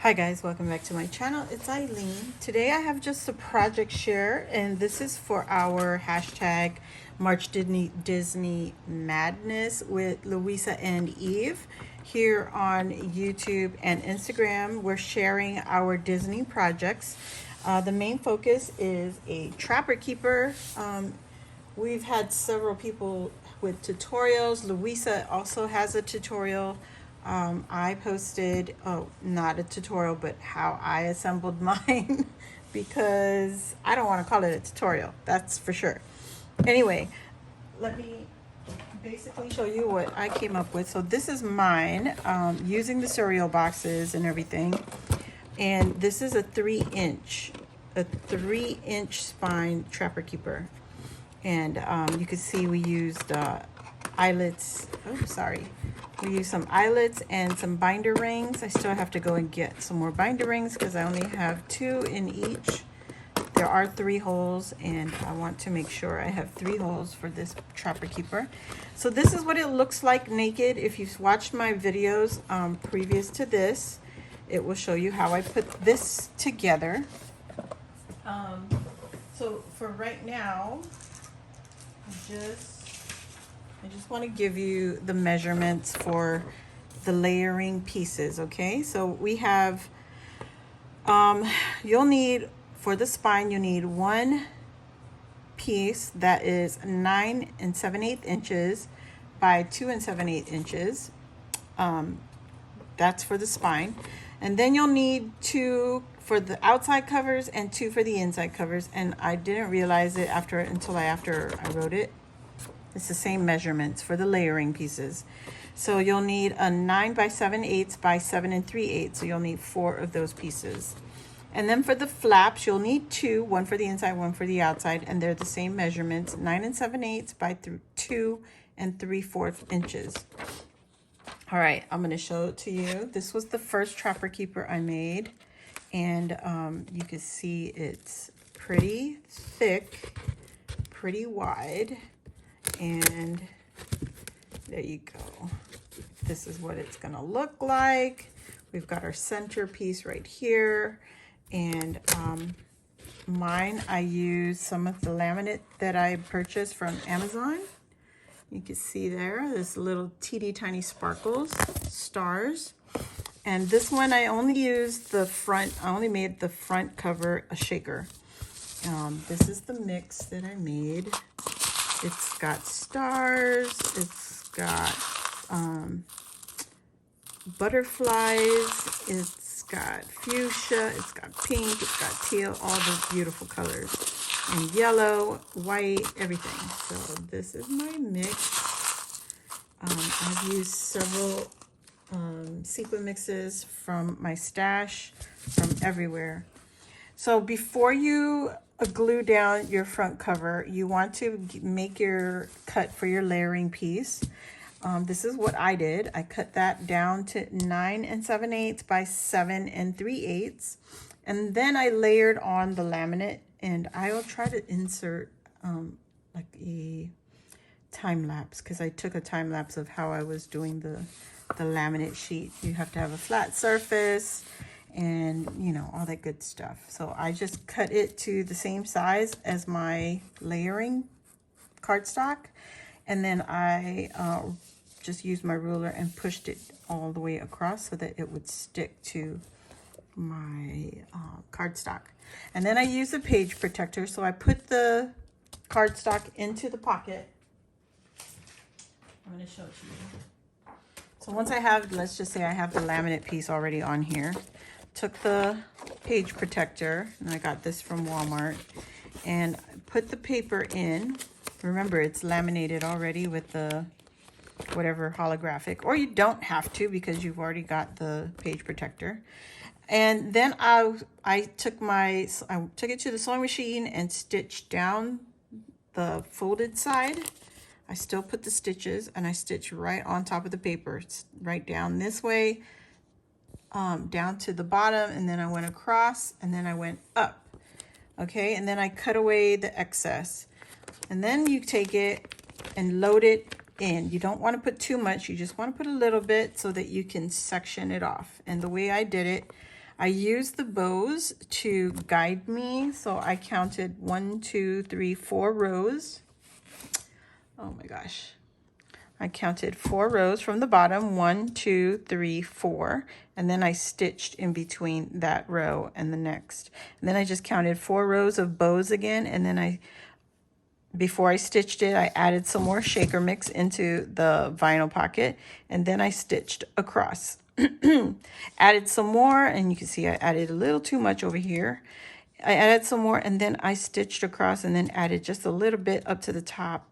Hi guys, welcome back to my channel. It's Eileen. Today I have just a project share, and this is for our hashtag March Disney Madness with Luisa and Eve here on YouTube and Instagram. We're sharing our Disney projects. The main focus is a Trapper Keeper. We've had several people with tutorials. Luisa also has a tutorial. I posted, not a tutorial, but how I assembled mine because I don't want to call it a tutorial, that's for sure. Anyway, let me basically show you what I came up with. So this is mine, using the cereal boxes and everything. And this is a 3-inch spine Trapper Keeper. And you can see we used eyelets. Oh, sorry. We used some eyelets and some binder rings. I still have to go and get some more binder rings because I only have 2 in each. There are 3 holes, and I want to make sure I have 3 holes for this Trapper Keeper. So this is what it looks like naked. If you've watched my videos previous to this, it will show you how I put this together. So for right now, I just want to give you the measurements for the layering pieces, okay? So we have, you'll need, for the spine, you need 1 piece that is 9 7/8 inches by 2 7/8 inches. That's for the spine. And then you'll need 2 for the outside covers and 2 for the inside covers. And I didn't realize it until after I wrote it. It's the same measurements for the layering pieces. So you'll need a 9 7/8 by 7 3/8. So you'll need 4 of those pieces. And then for the flaps, you'll need 2, 1 for the inside, 1 for the outside, and they're the same measurements, 9 7/8 by 2 3/4 inches. All right, I'm going to show it to you. This was the first Trapper Keeper I made, and you can see it's pretty thick, pretty wide, and there you go. This is what it's going to look like. We've got our center piece right here, and mine, I use some of the laminate that I purchased from Amazon. You can see there, this little teeny tiny sparkles, stars. And this one, I only used the front, I only made the front cover a shaker. This is the mix that I made. It's got stars, it's got butterflies, it's got fuchsia, it's got pink, it's got teal, all the beautiful colors. And yellow, white, everything. So this is my mix. I've used several sequin mixes from my stash, from everywhere. So before you glue down your front cover, you want to make your cut for your layering piece. This is what I did. I cut that down to 9 7/8 by 7 3/8. And then I layered on the laminate, and I will try to insert like a time lapse, because I took a time lapse of how I was doing the laminate sheet. You have to have a flat surface and, you know, all that good stuff. So I just cut it to the same size as my layering cardstock, and then I just used my ruler and pushed it all the way across so that it would stick to my cardstock. And then I use a page protector, so I put the cardstock into the pocket. I'm going to show it to you. So once I have, let's just say I have the laminate piece already on here, took the page protector, and I got this from Walmart, and put the paper in. Remember, it's laminated already with the whatever holographic, or you don't have to because you've already got the page protector. And then I took it to the sewing machine and stitched down the folded side. I still put the stitches, and I stitched right on top of the paper, right down this way, down to the bottom, and then I went across, and then I went up. Okay, and then I cut away the excess. And then you take it and load it in. You don't want to put too much, you just want to put a little bit so that you can section it off. And the way I did it, I used the bows to guide me. So I counted 1, 2, 3, 4 rows. Oh my gosh. I counted 4 rows from the bottom, 1, 2, 3, 4, and then I stitched in between that row and the next. And then I just counted 4 rows of bows again, and then before I stitched it, I added some more shaker mix into the vinyl pocket, and then I stitched across. Added some more, and you can see I added a little too much over here. I added some more, and then I stitched across and then added just a little bit up to the top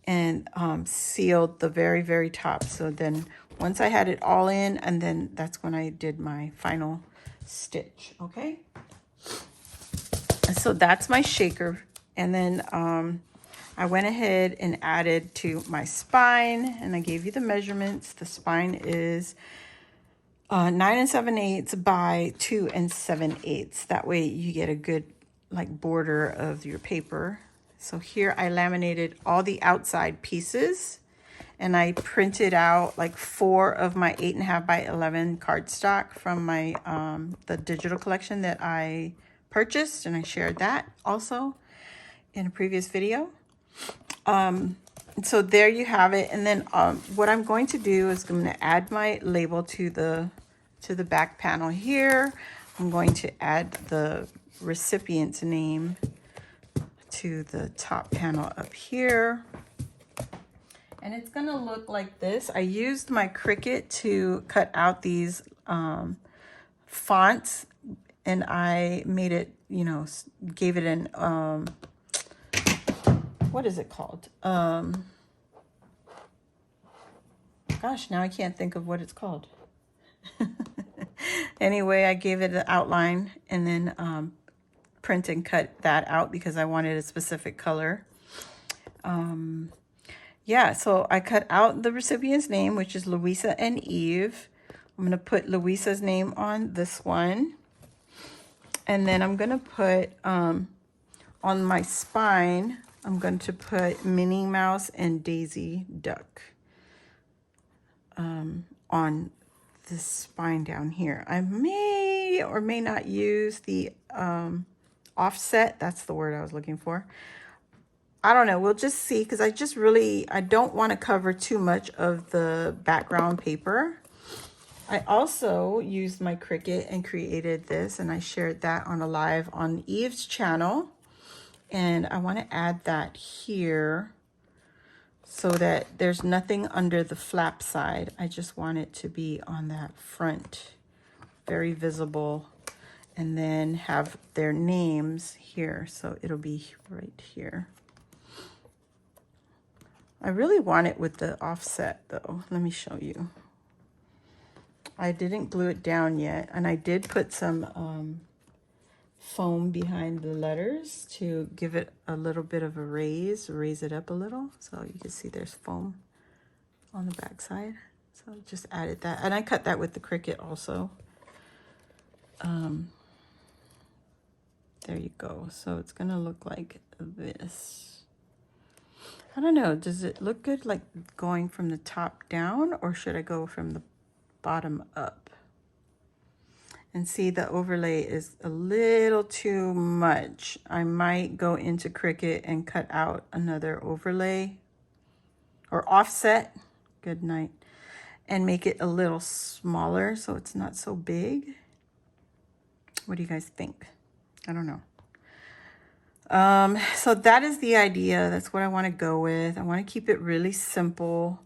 and sealed the very, very top. So then once I had it all in, and then that's when I did my final stitch, okay? So that's my shaker. And then I went ahead and added to my spine, and I gave you the measurements. The spine is 9 7/8 by 2 7/8. That way you get a good like border of your paper. So here I laminated all the outside pieces, and I printed out like 4 of my 8.5 by 11 cardstock from my the digital collection that I purchased, and I shared that also in a previous video. So there you have it. And then what I'm going to do is I'm going to add my label to the back panel here. I'm going to add the recipient's name to the top panel up here. And it's going to look like this. I used my Cricut to cut out these fonts, and I made it, you know, gave it an, what is it called? Gosh, now I can't think of what it's called. Anyway, I gave it an outline, and then print and cut that out because I wanted a specific color. Yeah, so I cut out the recipient's name, which is Luisa and Eve. I'm going to put Luisa's name on this one. And then I'm going to put, on my spine, I'm going to put Minnie Mouse and Daisy Duck on this spine down here. I may or may not use the offset. That's the word I was looking for. I don't know. We'll just see, because I don't want to cover too much of the background paper. I also used my Cricut and created this, and I shared that on a live on Eve's channel. And I want to add that here so that there's nothing under the flap side. I just want it to be on that front, very visible, and then have their names here. So it'll be right here. I really want it with the offset though. Let me show you. I didn't glue it down yet, and I did put some foam behind the letters to give it a little bit of a raise it up a little. So you can see there's foam on the back side. So just added that, and I cut that with the Cricut also. There you go. So it's gonna look like this. I don't know, does it look good like going from the top down, or should I go from the bottom up? And see, the overlay is a little too much. I might go into Cricut and cut out another overlay or offset, good night, and make it a little smaller so it's not so big. What do you guys think? I don't know. So that is the idea. That's what I want to go with. I want to keep it really simple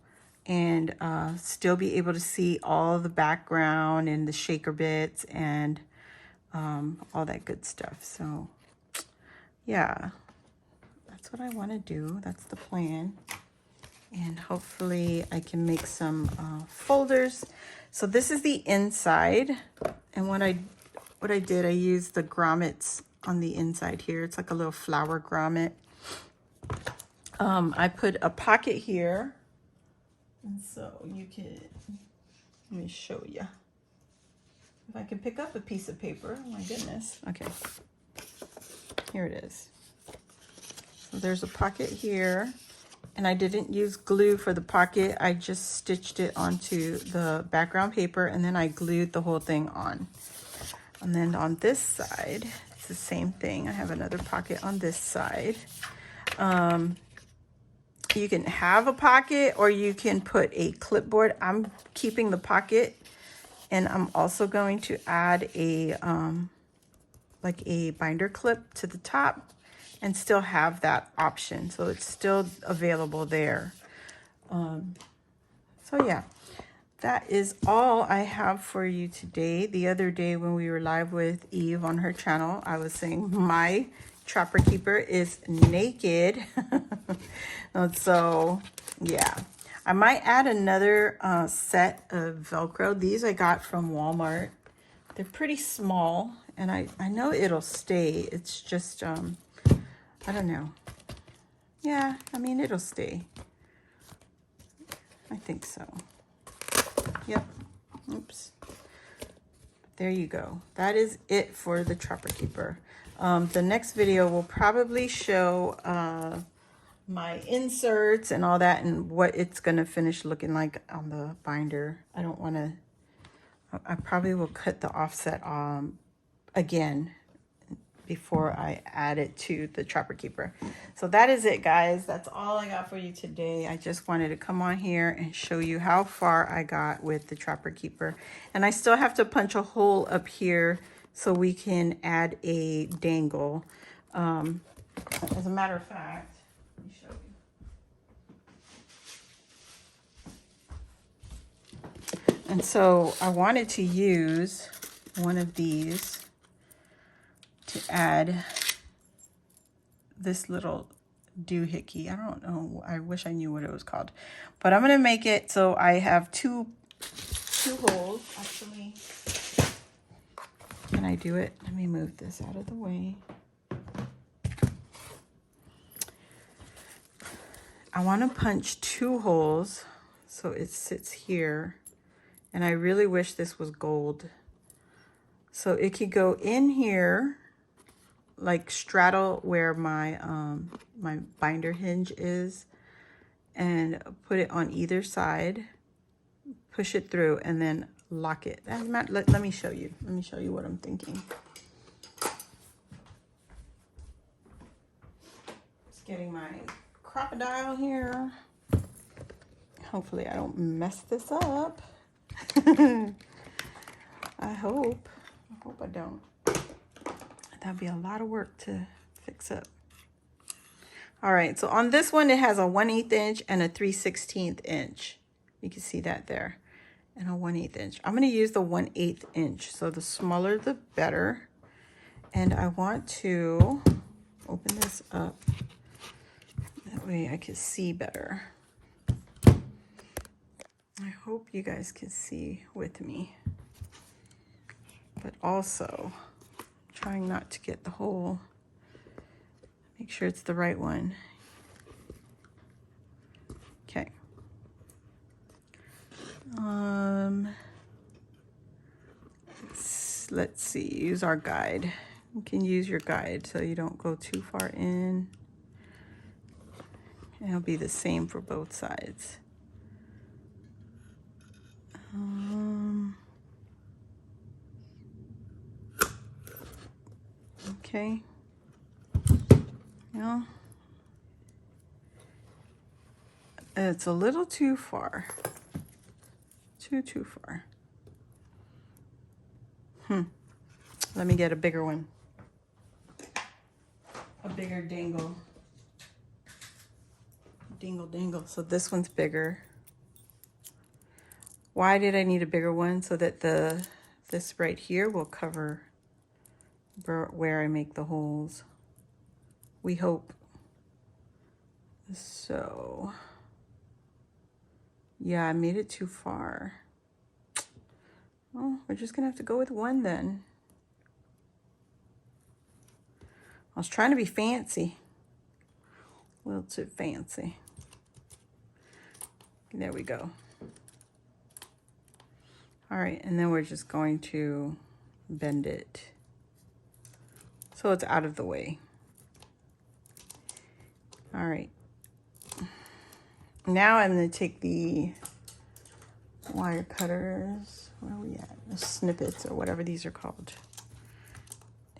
and still be able to see all the background and the shaker bits and all that good stuff. So yeah, that's what I want to do. That's the plan. And hopefully I can make some folders. So this is the inside. And what I did, I used the grommets on the inside here. It's like a little flower grommet. I put a pocket here. And so you can, let me show you. If I can pick up a piece of paper, oh my goodness. Okay, here it is. So there's a pocket here, and I didn't use glue for the pocket. I just stitched it onto the background paper, and then I glued the whole thing on. And then on this side, it's the same thing. I have another pocket on this side. You can have a pocket or you can put a clipboard. I'm keeping the pocket, and I'm also going to add a like a binder clip to the top and still have that option. So it's still available there. So yeah, that is all I have for you today. The other day when we were live with Eve on her channel, I was saying my Trapper Keeper is naked. And so yeah, I might add another set of Velcro. These I got from Walmart. They're pretty small, and I know it'll stay. It's just, I don't know. Yeah, I mean, it'll stay. I think so. Yep. Oops. There you go. That is it for the Trapper Keeper. The next video will probably show my inserts and all that and what it's going to finish looking like on the binder. I don't want to, I probably will cut the offset again before I add it to the Trapper Keeper. So that is it, guys. That's all I got for you today. I just wanted to come on here and show you how far I got with the Trapper Keeper. And I still have to punch a hole up here so we can add a dangle. As a matter of fact, let me show you. And so I wanted to use one of these to add this little doohickey. I don't know. I wish I knew what it was called. But I'm going to make it so I have two holes. Actually, can I do it? Let me move this out of the way. I want to punch 2 holes so it sits here. And I really wish this was gold. So it could go in here, like straddle where my my binder hinge is, and put it on either side, push it through, and then lock it. Let me show you. Let me show you what I'm thinking. Just getting my crocodile here. Hopefully I don't mess this up. I hope I don't. That'd be a lot of work to fix up. All right, so on this one, it has a 1/8 inch and a 3/16 inch. You can see that there, and a 1/8 inch. I'm gonna use the 1/8 inch, so the smaller the better. And I want to open this up. That way I can see better. I hope you guys can see with me. But also, trying not to get the hole. Make sure it's the right one. Okay. Let's see, use our guide. You can use your guide so you don't go too far in. And it'll be the same for both sides. Okay. Yeah. It's a little too far. Too far. Let me get a bigger one. A bigger dangle. Dingle. So this one's bigger. Why did I need a bigger one? So that this right here will cover where I make the holes. We hope. So, yeah, I made it too far. Well, we're just gonna have to go with one then. I was trying to be fancy. A little too fancy. There we go. All right, and then we're just going to bend it so it's out of the way. All right. Now I'm going to take the wire cutters. Where are we at? The snippets or whatever these are called.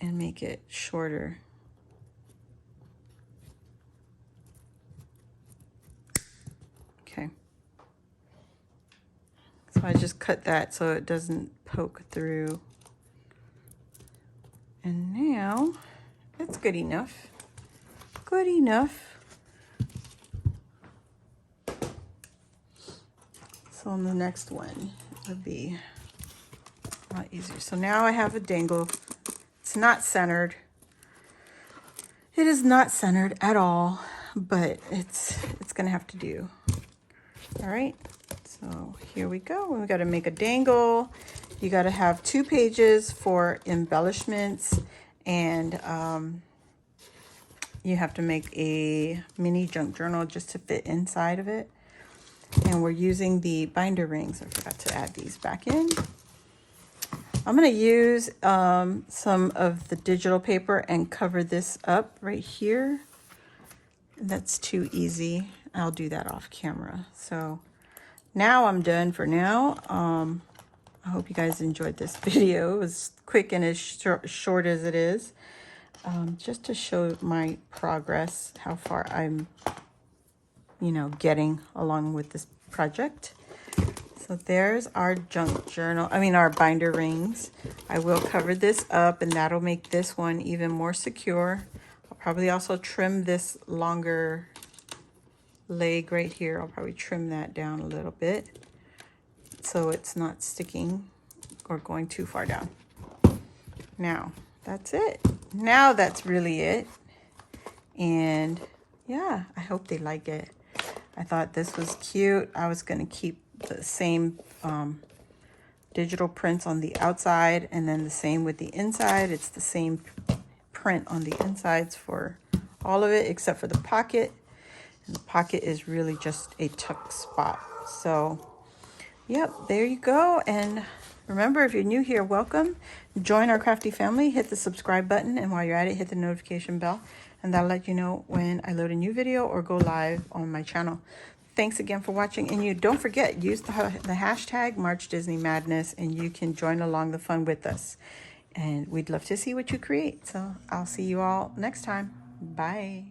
and make it shorter. Okay. So I just cut that so it doesn't poke through. And now that's good enough. Good enough. So on the next one would be a lot easier. So now I have a dangle. It's not centered. It is not centered at all, but it's gonna have to do. All right, so here we go. We gotta make a dangle. You gotta have 2 pages for embellishments, and you have to make a mini junk journal just to fit inside of it. And we're using the binder rings. I forgot to add these back in. I'm going to use some of the digital paper and cover this up right here. That's too easy. I'll do that off camera. So now I'm done for now. I hope you guys enjoyed this video. It was quick and as short as it is. Just to show my progress, how far I'm, getting along with this project. So there's our junk journal, our binder rings. I will cover this up and that'll make this one even more secure. I'll probably also trim this longer leg right here. I'll probably trim that down a little bit so it's not sticking or going too far down. Now, that's it. Now that's really it. And yeah, I hope they like it. I thought this was cute. I was going to keep the same digital prints on the outside and then the same with the inside. It's the same print on the insides for all of it except for the pocket. And the pocket is really just a tuck spot. So, yep, there you go. And remember, if you're new here, welcome. Join our crafty family. Hit the subscribe button. And while you're at it, hit the notification bell. And that'll let you know when I load a new video or go live on my channel. Thanks again for watching. And you don't forget, use the hashtag March Disney Madness and you can join along the fun with us. And we'd love to see what you create. So I'll see you all next time. Bye.